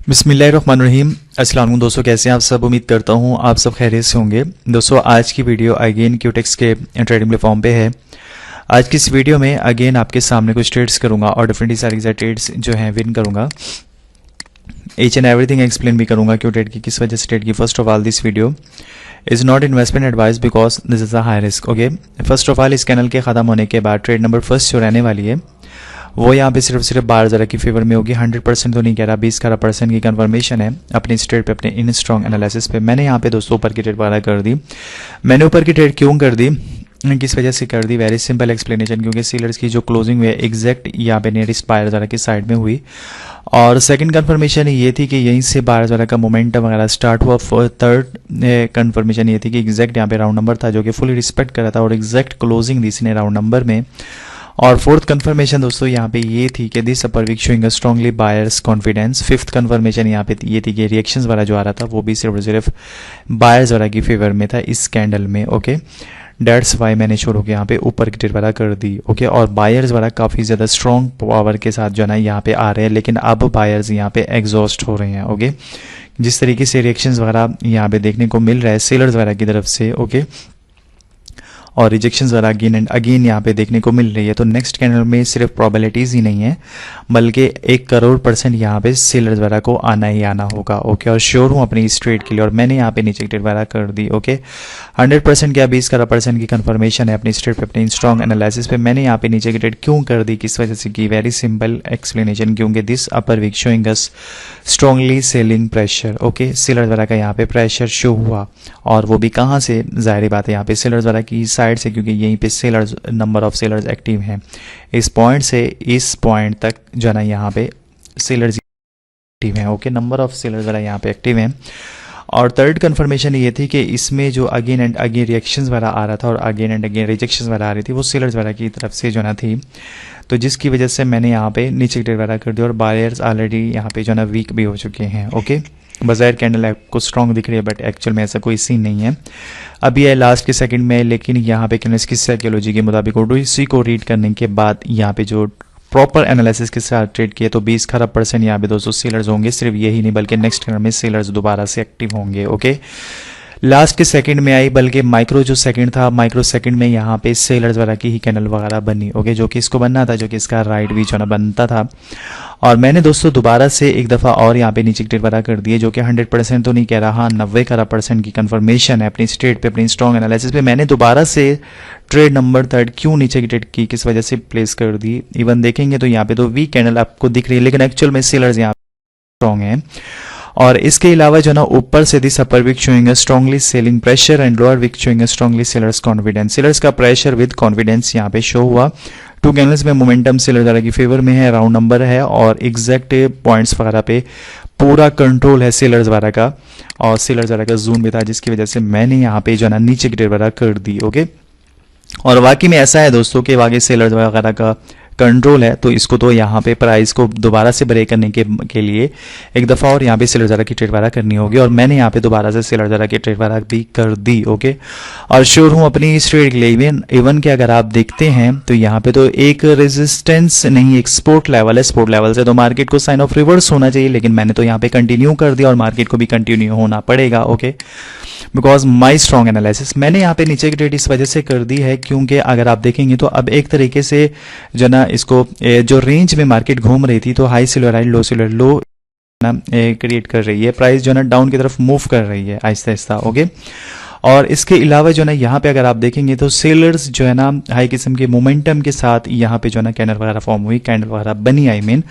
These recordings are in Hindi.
बिस्मिल्लाहिर्रहमानिर्रहीम। अस्सलाम वालेकुम दोस्तों, कैसे हैं आप सब। उम्मीद करता हूं आप सब खैरियत से होंगे। दोस्तों आज की वीडियो अगेन क्यूटेक्स के ट्रेडिंग प्लेटफॉर्म पे है। आज की इस वीडियो में अगेन आपके सामने कुछ ट्रेड्स करूंगा और डिफरेंटली सारी ट्रेड्स जो हैं विन करूंगा। ईच एंड एवरीथिंग एक्सप्लेन भी करूंगा क्यों ट्रेड की, किस वजह से ट्रेड की। First of all this video is not investment advice because this is a high risk. Okay, first of all इस चैनल के ख़त्म होने के बाद ट्रेड नंबर फर्स्ट जो रहने वाली है वो यहाँ पे सिर्फ बार ज़रा की फेवर में होगी। 100% तो नहीं कह रहा, 20-11% की कंफर्मेशन है अपने इस ट्रेड पे, अपने इन स्ट्रॉन्ग एनालिसिस पे। मैंने यहाँ पे दोस्तों ऊपर की ट्रेड वगैरह कर दी। मैंने ऊपर की ट्रेड क्यों कर दी, किस वजह से कर दी, वेरी सिंपल एक्सप्लेनेशन, क्योंकि सेलर्स की जो क्लोजिंग हुई है एग्जैक्ट यहाँ पे नियरेस्ट बायर ज़रा की साइड में हुई। और सेकंड कंफर्मेशन ये थी कि यहीं से बायर ज़रा का मोमेंटम वगैरह स्टार्ट हुआ। थर्ड कंफर्मेशन ये थी कि एग्जैक्ट यहाँ पे राउंड नंबर था जो कि फुली रिस्पेक्ट कर रहा था और एग्जैक्ट क्लोजिंग दी इसने राउंड नंबर में। और फोर्थ कंफर्मेशन दोस्तों यहाँ पे ये थी कि this upper wick showing strongly buyers confidence. Fifth confirmation यहाँ पे ये थी कि रिएक्शंस वाला जो आ रहा था वो भी सिर्फ बायर्स वाला की फेवर में था इस कैंडल में। ओके, डेट्स वाई मैंने छोड़ो के यहाँ पे ऊपर की ट्रेड वाला कर दी। ओके, और बायर्स वाला काफ़ी ज़्यादा स्ट्रॉन्ग पावर के साथ जो है ना यहाँ पे आ रहे हैं, लेकिन अब बायर्स यहाँ पे एग्जॉस्ट हो रहे हैं। ओके, जिस तरीके से रिएक्शंस वगैरह यहाँ पे देखने को मिल रहा है सेलर्स वगैरह की तरफ से। ओके, और रिजेक्शंस वगैरह अगेन एंड अगेन यहाँ पे देखने को मिल रही है। तो नेक्स्ट कैंडल में सिर्फ प्रोबेबिलिटीज़ ही नहीं है बल्कि 1 करोड़% यहाँ पे सेलर्स वगैरह को आना ही आना होगा। ओके, और श्योर हूँ अपनी इस ट्रेड के लिए, और मैंने यहाँ पे नीचे ट्रेड वगैरह कर दी। ओके, 100% क्या 20% की कंफर्मेशन है अपनी ट्रेड पे, अपनी स्ट्रॉन्ग एनालिसिस पे। मैंने यहाँ पे नीचे की ट्रेड क्यों कर दी, किस वजह से की, वेरी सिंपल एक्सप्लेनेशन, क्योंकि this upper wick showing us strongly selling pressure. Okay, sellers वगैरह का यहाँ पे प्रेशर शो हुआ, और वो भी कहाँ से, जाहिर बात है यहाँ पे सेलर्स वगैरह की साइड से, क्योंकि यहीं पे sellers, number of sellers active हैं। इस पॉइंट से इस पॉइंट तक जो है ना यहाँ पे सेलर्स एक्टिव हैं। ओके, नंबर ऑफ सेलर्स वगैरह यहाँ पे एक्टिव हैं। और थर्ड कंफर्मेशन ये थी कि इसमें जो अगेन एंड अगेन रिएक्शंस वगैरह आ रहा था और अगेन एंड अगेन रिजेक्शंस वगैरह आ रही थी वो सेलर्स वगैरह की तरफ से जो ना थी, तो जिसकी वजह से मैंने यहाँ पे नीचे ट्रेड वगैरह कर दिया और बायर्स ऑलरेडी यहाँ पे जो ना वीक भी हो चुके हैं। ओके, बाजार कैंडल आपको स्ट्रॉन्ग दिख रही है बट एक्चुअल में ऐसा कोई सीन नहीं है। अभी है लास्ट के सेकंड में, लेकिन यहाँ पे कैंडल्स की साइकोलॉजी के मुताबिक और इसी को रीड करने के बाद यहाँ पे जो प्रॉपर एनालिसिस के साथ ट्रेड किए तो 20% यहाँ पे दोस्तों सेलर्स होंगे। सिर्फ यही नहीं बल्कि नेक्स्ट कैंडल में सेलर्स दोबारा से एक्टिव होंगे। ओके, लास्ट के सेकंड में आई, बल्कि माइक्रो जो सेकंड था, माइक्रो सेकंड में यहाँ पे सेलर्स वगैरह की ही कैंडल वगैरह बनी। ओके, जो कि इसको बनना था, जो कि इसका राइट भी जो ना बनता था। और मैंने दोस्तों दोबारा से एक दफ़ा और यहाँ पे नीचे ट्रेड वगैरह कर दिए, जो कि 100% तो नहीं कह रहा, 90% की कंफर्मेशन है अपनी ट्रेड पे, अपनी स्ट्रॉन्ग एनालिसिस पे। मैंने दोबारा से ट्रेड नंबर थर्ड क्यों नीचे की ट्रेड की, किस वजह से प्लेस कर दी, इवन देखेंगे तो यहाँ पे तो वीक कैंडल आपको दिख रही है, लेकिन एक्चुअल में सेलर्स यहाँ स्ट्रॉन्ग हैं। और इसके अलावा जो ना ऊपर से this upper wick showing strongly selling pressure and lower wick showing strongly sellers confidence. Sellers का प्रेशर विद कॉन्फिडेंस यहाँ पे शो हुआ। 2 कैंडल्स में मोमेंटम सेलर्स वगैरह की फेवर में है, राउंड नंबर है और एग्जैक्ट पॉइंट्स वगैरह पे पूरा कंट्रोल है सेलर्स वगैरह का, और सेलर्स वगैरह का जोन भी था, जिसकी वजह से मैंने यहाँ पे जो ना नीचे की ट्रेड वगैरह कर दी। ओके, और वाकई में ऐसा है दोस्तों कि वाकई सेलर्स वगैरह का कंट्रोल है, तो इसको तो यहाँ पे प्राइस को दोबारा से ब्रेक करने के लिए एक दफ़ा और यहाँ पे सेलर ज़रा की ट्रेड वगैरह करनी होगी, और मैंने यहाँ पे दोबारा से सेलर ज़रा की ट्रेड वगैरह भी कर दी। ओके, और श्योर हूँ अपनी इस ट्रेड के लिए। इवन कि अगर आप देखते हैं तो यहाँ पे तो एक रेजिस्टेंस नहीं, एक सपोर्ट लेवल है, सपोर्ट लेवल से तो मार्केट को साइन ऑफ रिवर्स होना चाहिए, लेकिन मैंने तो यहाँ पे कंटिन्यू कर दिया और मार्केट को भी कंटिन्यू होना पड़ेगा। Okay, because my strong analysis. मैंने यहाँ पे नीचे की ट्रेड इस वजह से कर दी है क्योंकि अगर आप देखेंगे तो अब एक तरीके से जो ना इसको जो रेंज में मार्केट घूम रही थी, तो हाई सिल्वर हाई, लो सिल्वर लो ना क्रिएट कर रही है, प्राइस जो ना डाउन की तरफ मूव कर रही है आहिस्ता आहिस्ता। ओके, और इसके अलावा जो ना यहाँ पे अगर आप देखेंगे तो सेलर्स जो है ना हाई किस्म के मोमेंटम के साथ यहाँ पे जो ना कैंडल वगैरह फॉर्म हुई, कैंडल वगैरह बनी, आई मीन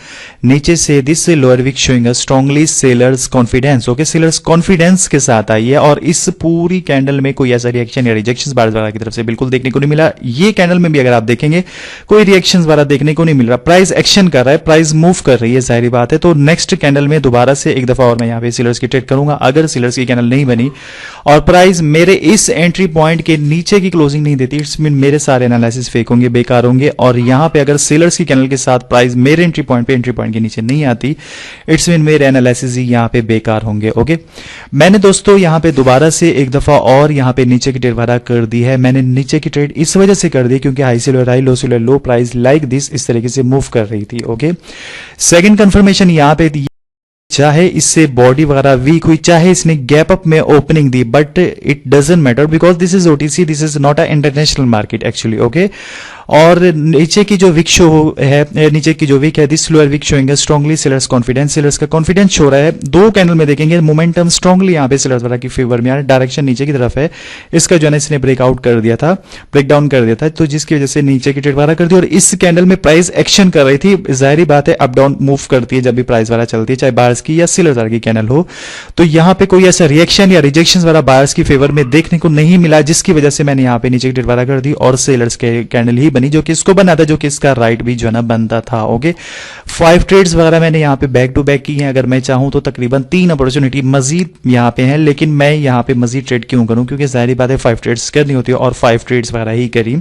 नीचे से this lower wick showing strongly sellers confidence. Okay, sellers confidence के साथ आई है, और इस पूरी कैंडल में कोई ऐसा रिएक्शन या रिजेक्शन बायर्स वगैरह की तरफ से बिल्कुल देखने को नहीं मिला। ये कैंडल में भी अगर आप देखेंगे कोई रिएक्शन वगैरह देखने को नहीं मिल रहा, प्राइस एक्शन कर रहा है, प्राइस मूव कर रही है, जाहिर बात है। तो नेक्स्ट कैंडल में दोबारा से एक दफा और मैं यहाँ पे सेलर्स की ट्रेड करूंगा। अगर सेलर्स की कैंडल नहीं बनी और प्राइस मेरे इस एंट्री पॉइंट के नीचे की क्लोजिंग नहीं देती, इट्स मीन मेरे सारे एनालिसिस फेक होंगे, बेकार होंगे। और यहां पे अगर सेलर्स की कैंडल के साथ प्राइस मेरे एंट्री पॉइंट के नीचे नहीं आती, इट्स मीन मेरे एनालिसिस ही यहां पे बेकार होंगे। ओके, मैंने दोस्तों यहां पे दोबारा से एक दफा और यहां पे नीचे की ट्रेड वगैरह कर दी है। मैंने नीचे की ट्रेड इस वजह से कर दी क्योंकि high silver high, low silver low, price like this इस तरीके से मूव कर रही थी। ओके, सेकंड कंफर्मेशन यहां पे चाहे इससे बॉडी वगैरह वीक हुई, चाहे इसने गैप अप में opening the, but it doesn't matter because this is OTC, this is not a international market actually, okay. और नीचे की जो विक शो है, नीचे की जो विक है, this lower wick showing strongly sellers confidence, sellers का कॉन्फिडेंस शो रहा है। दो कैंडल में देखेंगे मोमेंटम स्ट्रांगली यहाँ पे सेलर्स वाला की फेवर में, डायरेक्शन नीचे की तरफ है। इसका जो है इसने ब्रेकआउट कर दिया था, ब्रेक डाउन कर दिया था, तो जिसकी वजह से नीचे की ट्रेड वाला कर दी। और इस कैंडल में प्राइस एक्शन कर रही थी, जाहिर बात है अप डाउन मूव करती है जब भी प्राइस वाला चलती है, चाहे बायर्स की या सेलर्स वाला की कैंडल हो। तो यहाँ पे कोई ऐसा रिएक्शन या रिजेक्शन वाला बायर्स की फेवर में देखने को नहीं मिला, जिसकी वजह से मैंने यहाँ पे नीचे की ट्रेड वाला कर दी और सेलर्स के कैंडल ही बनी, जो कि इसको बना था, जो कि इसका राइट भी जो है ना बनता था, ओके। 5 ट्रेड्स वगैरह मैंने यहाँ पे बैक टू बैक की हैं। अगर मैं चाहूं तो तकरीबन 3 अपॉर्चुनिटी मजीद यहाँ पे हैं, लेकिन मैं यहाँ पे मजीद ट्रेड क्यों करूं, क्योंकि जाहिर बात है 5 ट्रेड्स करनी होती है और 5 ट्रेड्स वगैरह ही करी।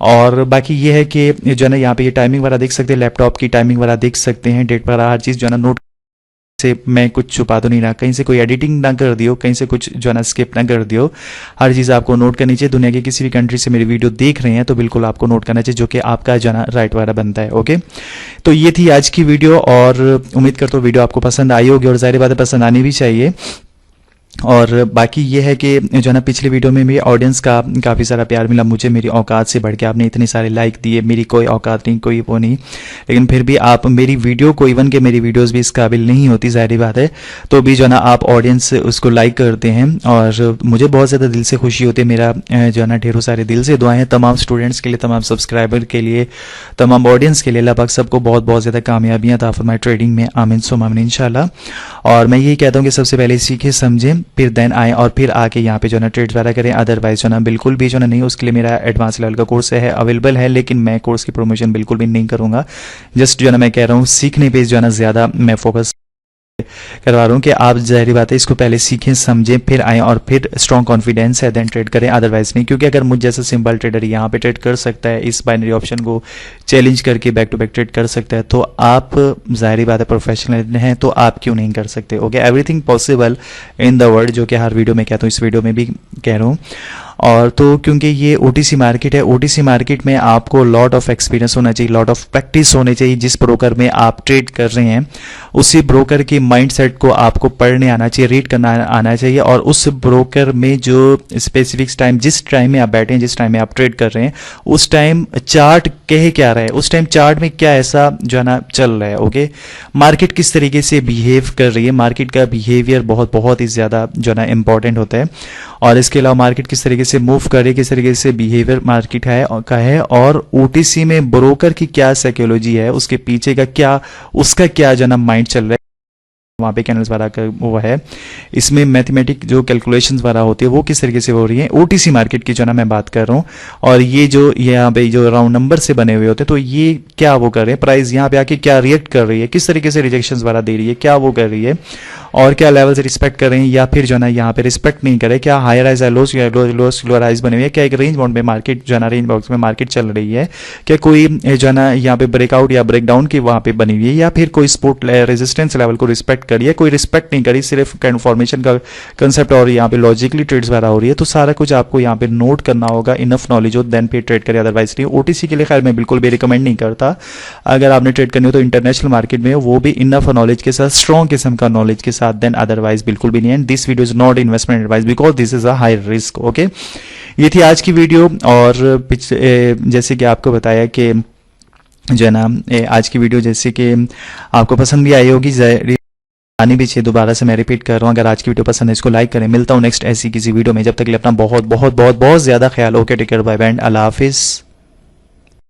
और बाकी ये है कि जो है ना यहाँ पे ये टाइमिंग वगैरह देख सकते हैं, लैपटॉप की टाइमिंग वगैरह देख सकते हैं, डेट वगैरह हर चीज़ जो है ना नोट से मैं कुछ छुपा तो नहीं रहा, कहीं से कोई एडिटिंग ना कर दियो, कहीं से कुछ जो है ना स्किप ना कर दियो, हर चीज़ आपको नोट करनी चाहिए। दुनिया की किसी भी कंट्री से मेरी वीडियो देख रहे हैं तो बिल्कुल आपको नोट करना चाहिए, जो कि आपका जो है ना राइट वगैरह बनता है, ओके। तो ये थी आज की वीडियो और उम्मीद करता हूँ वीडियो आपको पसंद आई होगी, और जाहिर बात है पसंद आनी भी चाहिए। और बाकी ये है कि जो है ना पिछली वीडियो में भी ऑडियंस का काफ़ी सारा प्यार मिला मुझे, मेरी औकात से बढ़ के आपने इतने सारे लाइक दिए, मेरी कोई औकात नहीं, कोई वो नहीं, लेकिन फिर भी आप मेरी वीडियो को, इवन के मेरी वीडियोस भी इस काबिल नहीं होती, ज़ाहिर बात है, तो भी जो है ना आप ऑडियंस उसको लाइक करते हैं और मुझे बहुत ज़्यादा दिल से खुशी होती है। मेरा जो है ना ढेरों सारे दिल से दुआएं तमाम स्टूडेंट्स के लिए, तमाम सब्सक्राइबर के लिए, तमाम ऑडियंस के लिए। अल्लाह पाक सबको बहुत बहुत ज़्यादा कामयाबियाँ अता फरमाए ट्रेडिंग में, आमीन सुम आमीन इंशाल्लाह। और मैं यही कहता हूँ कि सबसे पहले सीखें समझें, फिर देन आए और फिर आके यहाँ पे जो ना ट्रेड्स वगैरह करें। अदरवाइज जो ना बिल्कुल भी जो ना नहीं, उसके लिए मेरा एडवांस लेवल का कोर्स है अवेलेबल है, लेकिन मैं कोर्स की प्रमोशन बिल्कुल भी नहीं करूँगा। जस्ट जो है ना मैं कह रहा हूँ सीखने पे जो है ना ज़्यादा मैं फोकस करवा रहा हूँ कि आप जाहिर बात है इसको पहले सीखें समझें, फिर आएँ और फिर स्ट्रॉन्ग कॉन्फिडेंस है देन ट्रेड करें, अदरवाइज नहीं। क्योंकि अगर मुझ जैसा सिंपल ट्रेडर यहाँ पे ट्रेड कर सकता है, इस बाइनरी ऑप्शन को चैलेंज करके बैक टू बैक ट्रेड कर सकता है, तो आप जाहिर बात है प्रोफेशनल हैं, तो आप क्यों नहीं कर सकते, okay. Everything possible in the world, जो कि हर वीडियो में कहता हूँ, इस वीडियो में भी कह रहा हूँ। और तो क्योंकि ये ओटीसी मार्केट है, ओटीसी मार्केट में आपको लॉट ऑफ एक्सपीरियंस होना चाहिए, लॉट ऑफ प्रैक्टिस होनी चाहिए। जिस ब्रोकर में आप ट्रेड कर रहे हैं उसी ब्रोकर के माइंडसेट को आपको पढ़ने आना चाहिए, रीड करना आना चाहिए, और उस ब्रोकर में जो स्पेसिफिक टाइम, जिस टाइम में आप बैठे हैं, जिस टाइम में आप ट्रेड कर रहे हैं, उस टाइम चार्ट कह क्या रहा है, उस टाइम चार्ट में क्या ऐसा जो है ना चल रहा है, ओके। मार्केट किस तरीके से बिहेव कर रही है, मार्केट का बिहेवियर बहुत बहुत ही ज़्यादा जो है ना इंपॉर्टेंट होता है। और इसके अलावा मार्केट किस तरीके से मूव कर रही है, किस तरीके से बिहेवियर मार्केट है, और ओटीसी में ब्रोकर की क्या साइकोलॉजी है, उसके पीछे का क्या, उसका क्या जो है ना माइंड चल रहा है, वहाँ पे कैंडल्स वाला का वो है, इसमें मैथमेटिक जो कैलकुलेशंस वाला होती है वो किस तरीके से हो रही है, ओटीसी मार्केट की जो ना मैं बात कर रहा हूँ। और ये जो यहाँ पे जो राउंड नंबर से बने हुए होते हैं, तो ये क्या वो कर रहे हैं, प्राइस यहाँ पे आके क्या रिएक्ट कर रही है, किस तरीके से रिजेक्शंस वाला दे रही है, क्या वो कर रही है, और क्या लेवल से रिस्पेक्ट कर रहे हैं, या फिर जो है ना यहाँ पे रिस्पेक्ट नहीं करे, क्या हायर राइज है, लोअर राइज बने हुए हैं, क्या एक रेंज बाउंड में मार्केट जो है ना रेंज बॉक्स में मार्केट चल रही है, क्या कोई जो है ना यहाँ पे ब्रेकआउट या ब्रेकडाउन की वहाँ पे बनी हुई है, या फिर कोई सपोर्ट रेजिस्टेंस लेवल को रिस्पेक्ट करिए, कोई रिस्पेक्ट नहीं करी, सिर्फ फॉर्मेशन का कंसेप्ट और यहाँ पे लॉजिकली ट्रेड्स वगैरह हो रही है। तो सारा कुछ आपको यहाँ पे नोट करना होगा, इनफ नॉलेज हो देन फिर ट्रेड करें, अदरवाइज नहीं। ओटीसी के लिए खैर मैं बिल्कुल भी रिकमेंड नहीं करता, अगर आपने ट्रेड करनी हो तो इंटरनेशनल मार्केट में, वो भी इनफ नॉलेज के साथ, स्ट्रॉन्ग किस्म का नॉलेज के साथ, देन अदरवाइज बिल्कुल भी नहीं। And this video is not investment advice because this is a high risk, okay. ये थी आज की वीडियो, और जैसे कि आपको बताया कि जो है ना आज की वीडियो जैसे कि आपको पसंद भी आई होगी, आनी भी चाहिए, दोबारा से मैं रिपीट कर रहा हूँ। अगर आज की वीडियो पसंद है इसको लाइक करें। मिलता हूँ नेक्स्ट ऐसी किसी वीडियो में, जब तक के लिए अपना बहुत बहुत बहुत बहुत ज़्यादा ख्याल हो के टेक केयर, बाय बाय, अल्लाह हाफिज़।